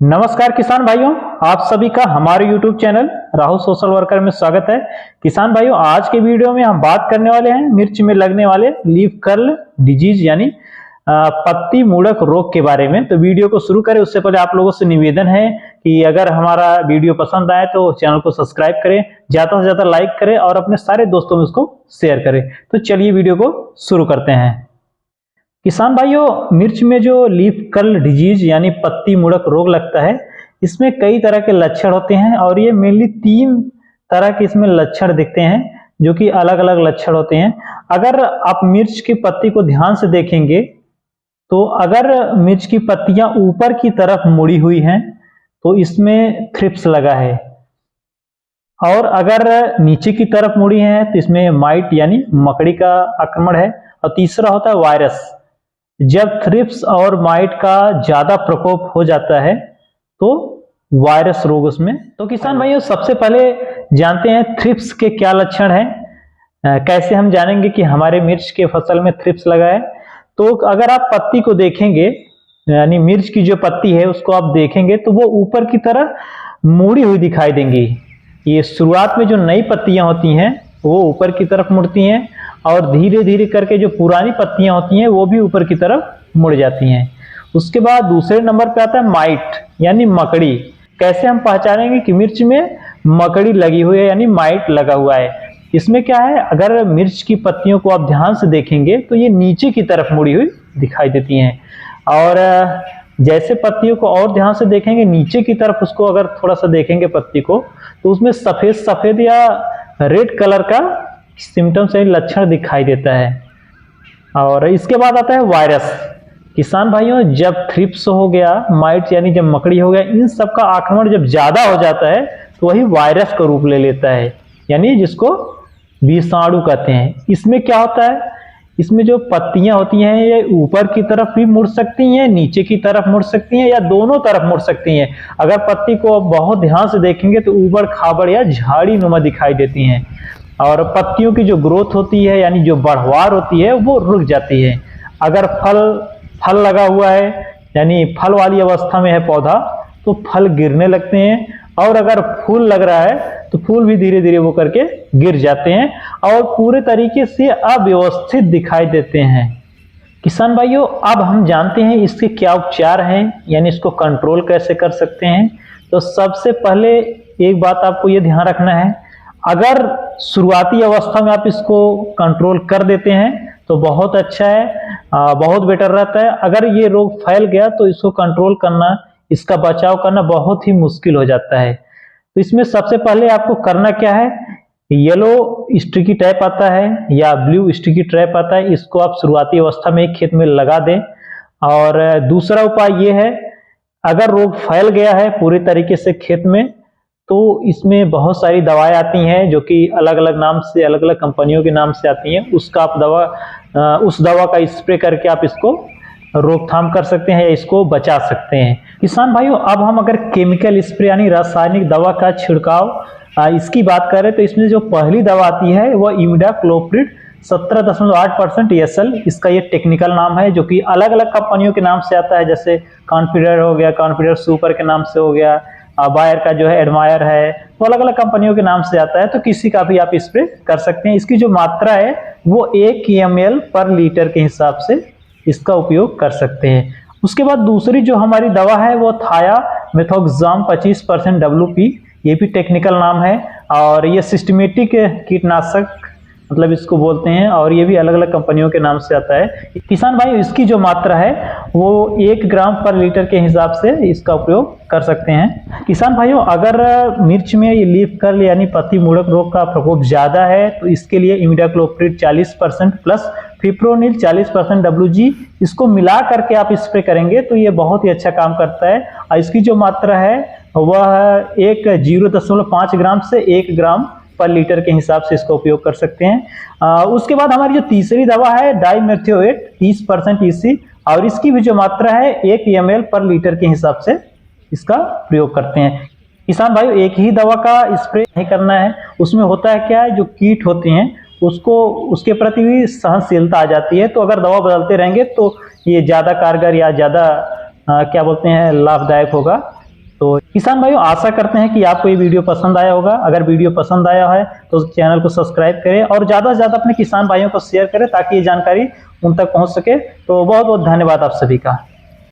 नमस्कार किसान भाइयों, आप सभी का हमारे YouTube channel Rahul social worker में स्वागत है। किसान भाइयों, आज के वीडियो में हम बात करने वाले हैं मिर्च में लगने वाले लीफ कर्ल डिजीज यानी पत्ती मुड़क रोग के बारे में। तो वीडियो को शुरू करें उससे पहले आप लोगों से निवेदन है कि अगर हमारा वीडियो पसंद आए तो चैनल को सब्सक्राइब करें, ज्यादा से ज्यादा लाइक करें और अपने सारे दोस्तों में उसको शेयर करें। तो चलिए वीडियो को शुरू करते हैं। किसान भाइयों, मिर्च में जो लीफ कर्ल डिजीज यानी पत्ती मुड़क रोग लगता है, इसमें कई तरह के लक्षण होते हैं और ये मेनली 3 तरह के इसमें लक्षण दिखते हैं जो कि अलग अलग लक्षण होते हैं। अगर आप मिर्च की पत्ती को ध्यान से देखेंगे तो अगर मिर्च की पत्तियां ऊपर की तरफ मुड़ी हुई हैं तो इसमें थ्रिप्स लगा है, और अगर नीचे की तरफ मुड़ी है तो इसमें माइट यानी मकड़ी का आक्रमण है। और तीसरा होता है वायरस। जब थ्रिप्स और माइट का ज्यादा प्रकोप हो जाता है तो वायरस रोग उसमें। तो किसान भाइयों, सबसे पहले जानते हैं थ्रिप्स के क्या लक्षण हैं। कैसे हम जानेंगे कि हमारे मिर्च के फसल में थ्रिप्स लगा है। तो अगर आप पत्ती को देखेंगे यानी मिर्च की जो पत्ती है उसको आप देखेंगे तो वो ऊपर की तरह मुड़ी हुई दिखाई देंगी। ये शुरुआत में जो नई पत्तियां होती हैं वो ऊपर की तरफ मुड़ती हैं और धीरे धीरे करके जो पुरानी पत्तियां होती हैं वो भी ऊपर की तरफ मुड़ जाती हैं। उसके बाद दूसरे नंबर पे आता है माइट यानी मकड़ी। कैसे हम पहचानेंगे कि मिर्च में मकड़ी लगी हुई है यानी माइट लगा हुआ है। इसमें क्या है, अगर मिर्च की पत्तियों को आप ध्यान से देखेंगे तो ये नीचे की तरफ मुड़ी हुई दिखाई देती हैं, और जैसे पत्तियों को और ध्यान से देखेंगे नीचे की तरफ, उसको अगर थोड़ा सा देखेंगे पत्ती को तो उसमें सफेद सफेद या रेड कलर का सिम्टम्स यानी लक्षण दिखाई देता है। और इसके बाद आता है वायरस। किसान भाइयों, जब थ्रिप्स हो गया, माइट यानी जब मकड़ी हो गया, इन सब का आक्रमण जब ज्यादा हो जाता है तो वही वायरस का रूप ले लेता है, यानी जिसको विषाणु कहते हैं। इसमें क्या होता है, इसमें जो पत्तियां होती हैं ये ऊपर की तरफ भी मुड़ सकती हैं, नीचे की तरफ मुड़ सकती हैं या दोनों तरफ मुड़ सकती हैं। अगर पत्ती को बहुत ध्यान से देखेंगे तो ऊबड़ खाबड़ या झाड़ी नुमा दिखाई देती हैं, और पत्तियों की जो ग्रोथ होती है यानी जो बढ़वार होती है वो रुक जाती है। अगर फल लगा हुआ है यानी फल वाली अवस्था में है पौधा तो फल गिरने लगते हैं, और अगर फूल लग रहा है तो फूल भी धीरे धीरे वो करके गिर जाते हैं और पूरे तरीके से अव्यवस्थित दिखाई देते हैं। किसान भाइयों, अब हम जानते हैं इसके क्या उपचार हैं यानी इसको कंट्रोल कैसे कर सकते हैं। तो सबसे पहले एक बात आपको ये ध्यान रखना है, अगर शुरुआती अवस्था में आप इसको कंट्रोल कर देते हैं तो बहुत अच्छा है, बहुत बेटर रहता है। अगर ये रोग फैल गया तो इसको कंट्रोल करना, इसका बचाव करना बहुत ही मुश्किल हो जाता है। तो इसमें सबसे पहले आपको करना क्या है, येलो स्टिकी ट्रैप आता है या ब्लू स्टिकी ट्रैप आता है, इसको आप शुरुआती अवस्था में एक खेत में लगा दें। और दूसरा उपाय ये है, अगर रोग फैल गया है पूरी तरीके से खेत में तो इसमें बहुत सारी दवाएं आती हैं जो कि अलग अलग नाम से, अलग अलग कंपनियों के नाम से आती हैं। उसका आप उस दवा का स्प्रे करके आप इसको रोकथाम कर सकते हैं या इसको बचा सकते हैं। किसान भाइयों, अब हम अगर केमिकल स्प्रे यानी रासायनिक दवा का छिड़काव इसकी बात करें तो इसमें जो पहली दवा आती है वह इमिडाक्लोप्रिड 17.8% ESL, इसका ये टेक्निकल नाम है जो कि अलग अलग कंपनियों के नाम से आता है, जैसे कॉन्फिडर हो गया, कॉन्फिडर सुपर के नाम से हो गया, बायर का जो है एडमायर है, तो अलग अलग कंपनियों के नाम से आता है। तो किसी का भी आप स्प्रे कर सकते हैं। इसकी जो मात्रा है वो 1 ml पर लीटर के हिसाब से इसका उपयोग कर सकते हैं। उसके बाद दूसरी जो हमारी दवा है वो थायामेथोक्साम 25% WP, ये भी टेक्निकल नाम है, और ये सिस्टमेटिक कीटनाशक मतलब इसको बोलते हैं, और ये भी अलग अलग कंपनियों के नाम से आता है। किसान भाई, इसकी जो मात्रा है वो 1 ग्राम पर लीटर के हिसाब से इसका उपयोग कर सकते हैं। किसान भाइयों, अगर मिर्च में ये लीफ कर्ल यानी पत्ती मुड़क रोग का प्रकोप ज्यादा है तो इसके लिए इमिडाक्लोप्रिड 40% प्लस फिप्रोनिल 40% WG, इसको मिला करके आप स्प्रे करेंगे तो ये बहुत ही अच्छा काम करता है। और इसकी जो मात्रा है वह 0.5 ग्राम से 1 ग्राम पर लीटर के हिसाब से इसका उपयोग कर सकते हैं। उसके बाद हमारी जो तीसरी दवा है डाइमेथोएट 30% EC, और इसकी भी जो मात्रा है 1 ml पर लीटर के हिसाब से इसका प्रयोग करते हैं। किसान भाई, एक ही दवा का स्प्रे नहीं करना है, उसमें होता है क्या है, जो कीट होते हैं उसको उसके प्रति भी सहनशीलता आ जाती है। तो अगर दवा बदलते रहेंगे तो ये ज्यादा कारगर या ज्यादा क्या बोलते हैं लाभदायक होगा। तो किसान भाइयों आशा करते हैं कि आपको ये वीडियो पसंद आया होगा। अगर वीडियो पसंद आया है तो चैनल को सब्सक्राइब करें और ज़्यादा से ज़्यादा अपने किसान भाइयों को शेयर करें ताकि ये जानकारी उन तक पहुंच सके। तो बहुत बहुत धन्यवाद आप सभी का।